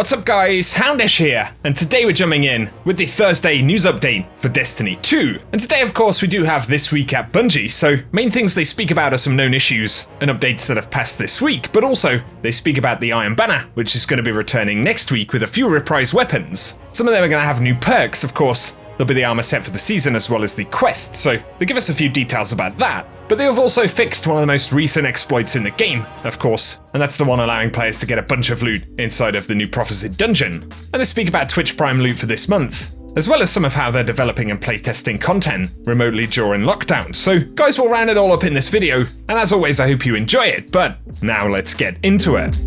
What's up guys, Houndish here, and today we're jumping in with the Thursday news update for Destiny 2. And today of course we do have This Week at Bungie, so main things they speak about are some known issues and updates that have passed this week, but also they speak about the Iron Banner, which is going to be returning next week with a few reprise weapons. Some of them are going to have new perks, of course. There'll be the armor set for the season as well as the quest, so they give us a few details about that. But they have also fixed one of the most recent exploits in the game, of course, and that's the one allowing players to get a bunch of loot inside of the new Prophecy dungeon. And they speak about Twitch Prime loot for this month, as well as some of how they're developing and playtesting content remotely during lockdown. So guys, we'll round it all up in this video, and as always I hope you enjoy it, but now let's get into it.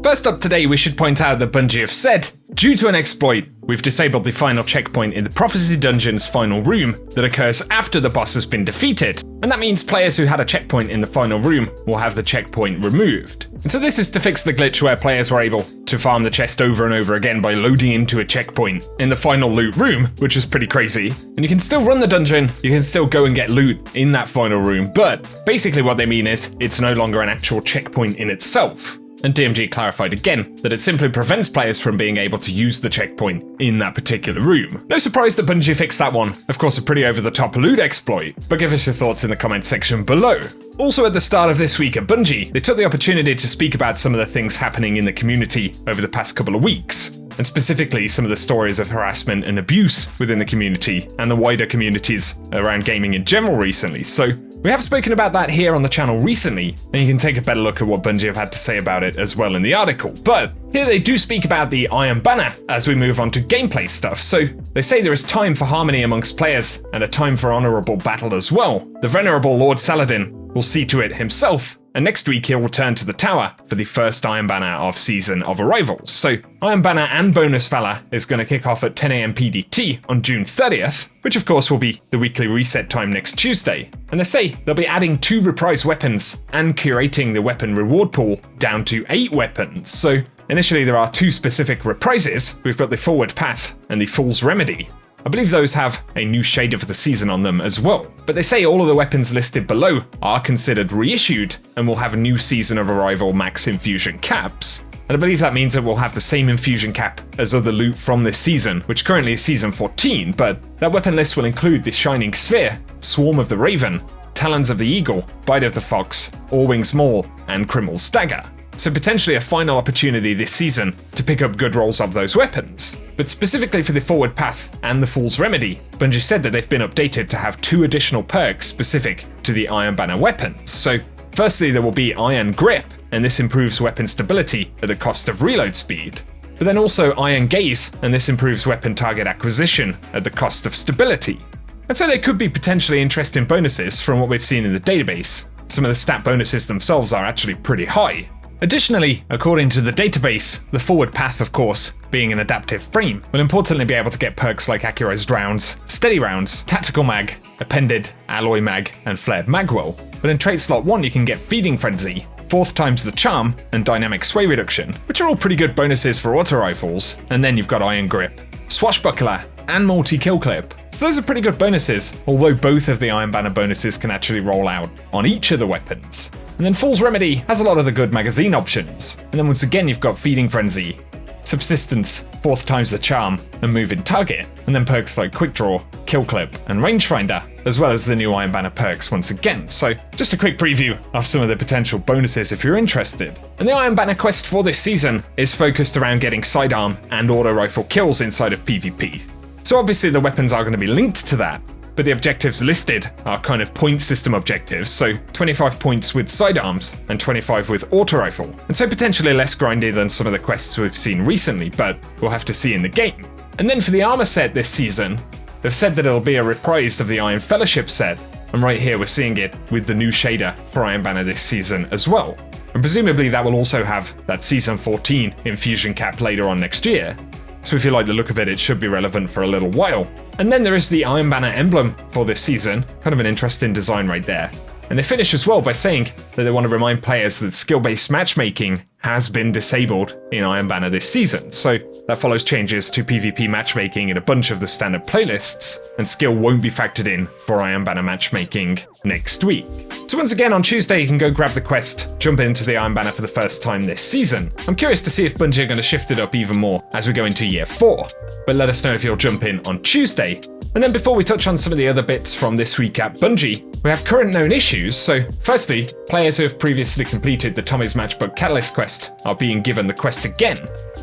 First up today, we should point out that Bungie have said, due to an exploit, we've disabled the final checkpoint in the Prophecy Dungeon's final room that occurs after the boss has been defeated. And that means players who had a checkpoint in the final room will have the checkpoint removed. And so this is to fix the glitch where players were able to farm the chest over and over again by loading into a checkpoint in the final loot room, which was pretty crazy. And you can still run the dungeon, you can still go and get loot in that final room, but basically what they mean is it's no longer an actual checkpoint in itself. And DMG clarified again that it simply prevents players from being able to use the checkpoint in that particular room. No surprise that Bungie fixed that one. Of course, a pretty over-the-top loot exploit, but give us your thoughts in the comment section below. Also at the start of This Week at Bungie, they took the opportunity to speak about some of the things happening in the community over the past couple of weeks, and specifically some of the stories of harassment and abuse within the community and the wider communities around gaming in general recently. So we have spoken about that here on the channel recently, and you can take a better look at what Bungie have had to say about it as well in the article. But here they do speak about the Iron Banner as we move on to gameplay stuff. So they say there is time for harmony amongst players and a time for honourable battle as well. The venerable Lord Saladin will see to it himself, and next week he'll return to the tower for the first Iron Banner of Season of Arrivals. So Iron Banner and Bonus Valor is going to kick off at 10 AM PDT on June 30th, which of course will be the weekly reset time next Tuesday. And they say they'll be adding 2 reprise weapons and curating the weapon reward pool down to 8 weapons. So initially there are 2 specific reprises. We've got the Forward Path and the Fool's Remedy. I believe those have a new shader for the season on them as well. But they say all of the weapons listed below are considered reissued and will have new Season of Arrival max infusion caps. And I believe that means it will have the same infusion cap as other loot from this season, which currently is Season 14, but that weapon list will include the Shining Sphere, Swarm of the Raven, Talons of the Eagle, Bite of the Fox, All-Wings Maul, and Crimmel's Dagger. So potentially a final opportunity this season to pick up good rolls of those weapons. But specifically for the Forward Path and the Fool's Remedy, Bungie said that they've been updated to have 2 additional perks specific to the Iron Banner weapons. So firstly there will be Iron Grip, and this improves weapon stability at the cost of reload speed. But then also Iron Gaze, and this improves weapon target acquisition at the cost of stability. And so there could be potentially interesting bonuses from what we've seen in the database. Some of the stat bonuses themselves are actually pretty high. Additionally, according to the database, the Forward Path, of course, being an adaptive frame, will importantly be able to get perks like Accurized Rounds, Steady Rounds, Tactical Mag, Appended, Alloy Mag, and Flared Magwell. But in trait slot 1 you can get Feeding Frenzy, 4th times the Charm, and Dynamic Sway Reduction, which are all pretty good bonuses for auto rifles. And then you've got Iron Grip, Swashbuckler, and Multi-Kill Clip. So those are pretty good bonuses, although both of the Iron Banner bonuses can actually roll out on each of the weapons. And then Fool's Remedy has a lot of the good magazine options. And then once again you've got Feeding Frenzy, Subsistence, 4th times the Charm, and Moving Target. And then perks like Quick Draw, Kill Clip, and Rangefinder, as well as the new Iron Banner perks once again. So just a quick preview of some of the potential bonuses if you're interested. And the Iron Banner quest for this season is focused around getting sidearm and auto rifle kills inside of PvP. So obviously the weapons are going to be linked to that, but the objectives listed are kind of point system objectives, so 25 points with sidearms and 25 with auto rifle, and so potentially less grindy than some of the quests we've seen recently, but we'll have to see in the game. And then for the armor set this season, they've said that it'll be a reprise of the Iron Fellowship set, and right here we're seeing it with the new shader for Iron Banner this season as well. And presumably that will also have that Season 14 infusion cap later on next year. So if you like the look of it, it should be relevant for a little while. And then there is the Iron Banner emblem for this season, kind of an interesting design right there. And they finish as well by saying that they want to remind players that skill-based matchmaking has been disabled in Iron Banner this season. So that follows changes to PvP matchmaking in a bunch of the standard playlists, and skill won't be factored in for Iron Banner matchmaking next week. So once again on Tuesday you can go grab the quest, jump into the Iron Banner for the first time this season. I'm curious to see if Bungie are going to shift it up even more as we go into year 4, but let us know if you'll jump in on Tuesday. And then before we touch on some of the other bits from this week at Bungie, we have current known issues. So firstly, players who have previously completed the Tommy's Matchbook Catalyst quest are being given the quest again.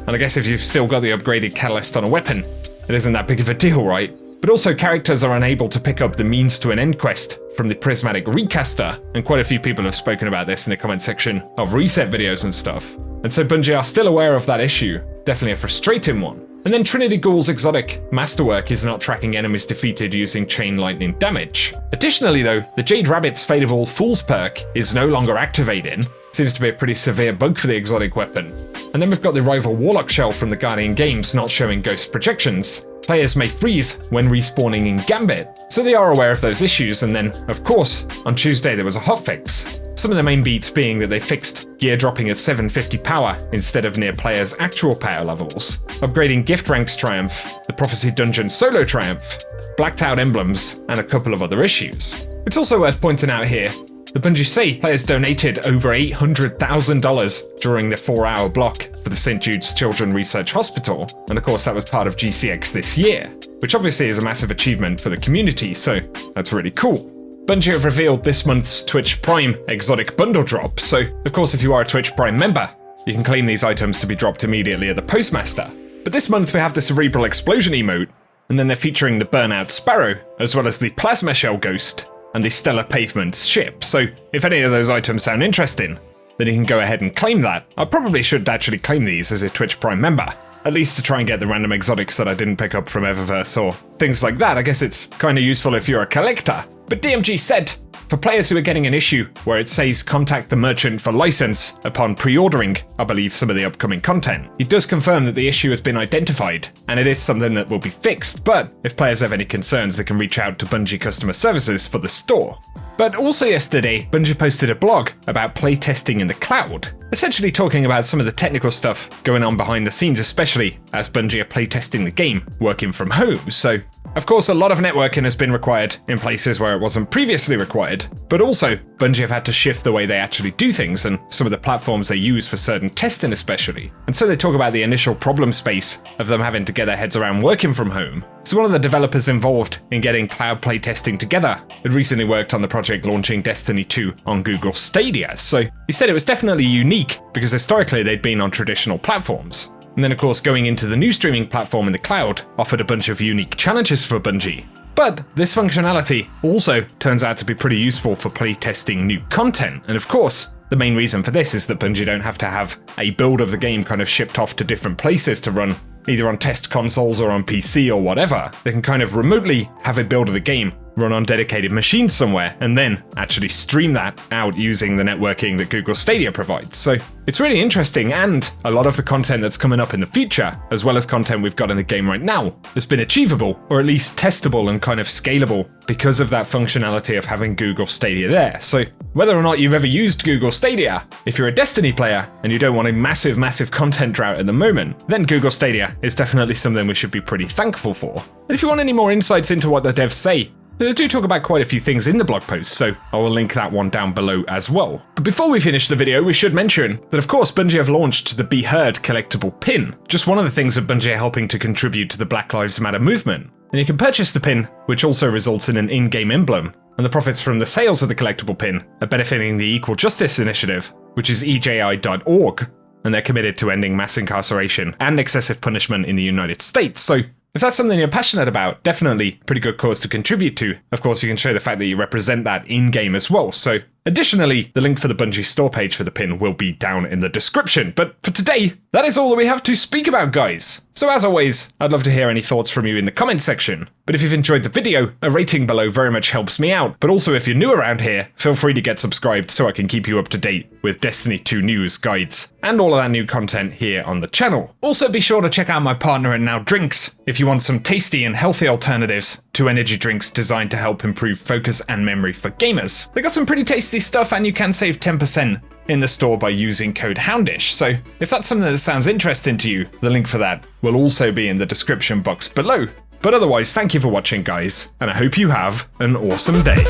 And I guess if you've still got the upgraded Catalyst on a weapon, it isn't that big of a deal, right? But also characters are unable to pick up the Means to an End quest from the Prismatic Recaster, and quite a few people have spoken about this in the comment section of reset videos and stuff. And so Bungie are still aware of that issue, definitely a frustrating one. And then Trinity Ghoul's exotic Masterwork is not tracking enemies defeated using chain lightning damage. Additionally though, the Jade Rabbit's Fate of All Fools perk is no longer activating. Seems to be a pretty severe bug for the exotic weapon. And then we've got the rival Warlock shell from the Guardian games not showing ghost projections. Players may freeze when respawning in Gambit, so they are aware of those issues. And then, of course, on Tuesday there was a hotfix. Some of the main beats being that they fixed gear dropping at 750 power instead of near players' actual power levels, upgrading Gift Ranks Triumph, the Prophecy Dungeon Solo Triumph, blacked out emblems, and a couple of other issues. It's also worth pointing out here that Bungie say players donated over $800,000 during the 4-hour block for the St. Jude's Children's Research Hospital, and of course that was part of GCX this year, which obviously is a massive achievement for the community, so that's really cool. Bungie have revealed this month's Twitch Prime exotic bundle drop, so of course if you are a Twitch Prime member, you can claim these items to be dropped immediately at the Postmaster. But this month we have the Cerebral Explosion emote, and then they're featuring the Burnout Sparrow, as well as the Plasma Shell Ghost, and the Stellar Pavements ship, so if any of those items sound interesting, then you can go ahead and claim that. I probably should actually claim these as a Twitch Prime member, at least to try and get the random exotics that I didn't pick up from Eververse or things like that. I guess it's kind of useful if you're a collector. But DMG said, for players who are getting an issue where it says contact the merchant for license upon pre-ordering, I believe, some of the upcoming content, it does confirm that the issue has been identified, and it is something that will be fixed, but if players have any concerns, they can reach out to Bungie customer services for the store. But also yesterday, Bungie posted a blog about playtesting in the cloud, essentially talking about some of the technical stuff going on behind the scenes, especially as Bungie are playtesting the game working from home. So, of course, a lot of networking has been required in places where it wasn't previously required, but also Bungie have had to shift the way they actually do things and some of the platforms they use for certain testing especially. And so they talk about the initial problem space of them having to get their heads around working from home. So one of the developers involved in getting cloud playtesting together had recently worked on the project launching Destiny 2 on Google Stadia. So he said it was definitely unique because historically they'd been on traditional platforms. And then of course going into the new streaming platform in the cloud offered a bunch of unique challenges for Bungie. But this functionality also turns out to be pretty useful for playtesting new content. And of course, the main reason for this is that Bungie don't have to have a build of the game kind of shipped off to different places to run, either on test consoles or on PC or whatever. They can kind of remotely have a build of the game run on dedicated machines somewhere, and then actually stream that out using the networking that Google Stadia provides. So it's really interesting, and a lot of the content that's coming up in the future, as well as content we've got in the game right now, has been achievable, or at least testable and kind of scalable because of that functionality of having Google Stadia there. So whether or not you've ever used Google Stadia, if you're a Destiny player and you don't want a massive content drought at the moment, then Google Stadia is definitely something we should be pretty thankful for. And if you want any more insights into what the devs say, they do talk about quite a few things in the blog post, so I will link that one down below as well. But before we finish the video, we should mention that of course Bungie have launched the Be Heard collectible pin, just one of the things that Bungie are helping to contribute to the Black Lives Matter movement. And you can purchase the pin, which also results in an in-game emblem, and the profits from the sales of the collectible pin are benefiting the Equal Justice Initiative, which is EJI.org, and they're committed to ending mass incarceration and excessive punishment in the United States. So if that's something you're passionate about, definitely a pretty good cause to contribute to. Of course, you can show the fact that you represent that in-game as well. So additionally, the link for the Bungie store page for the pin will be down in the description. But for today, that is all that we have to speak about, guys. So as always, I'd love to hear any thoughts from you in the comment section. But if you've enjoyed the video, a rating below very much helps me out. But also if you're new around here, feel free to get subscribed so I can keep you up to date with Destiny 2 news, guides, and all of that new content here on the channel. Also be sure to check out my partner at Now Drinks if you want some tasty and healthy alternatives to energy drinks designed to help improve focus and memory for gamers. They got some pretty tasty stuff and you can save 10% in the store by using code Houndish. So if that's something that sounds interesting to you, the link for that will also be in the description box below. But otherwise, thank you for watching, guys, and I hope you have an awesome day.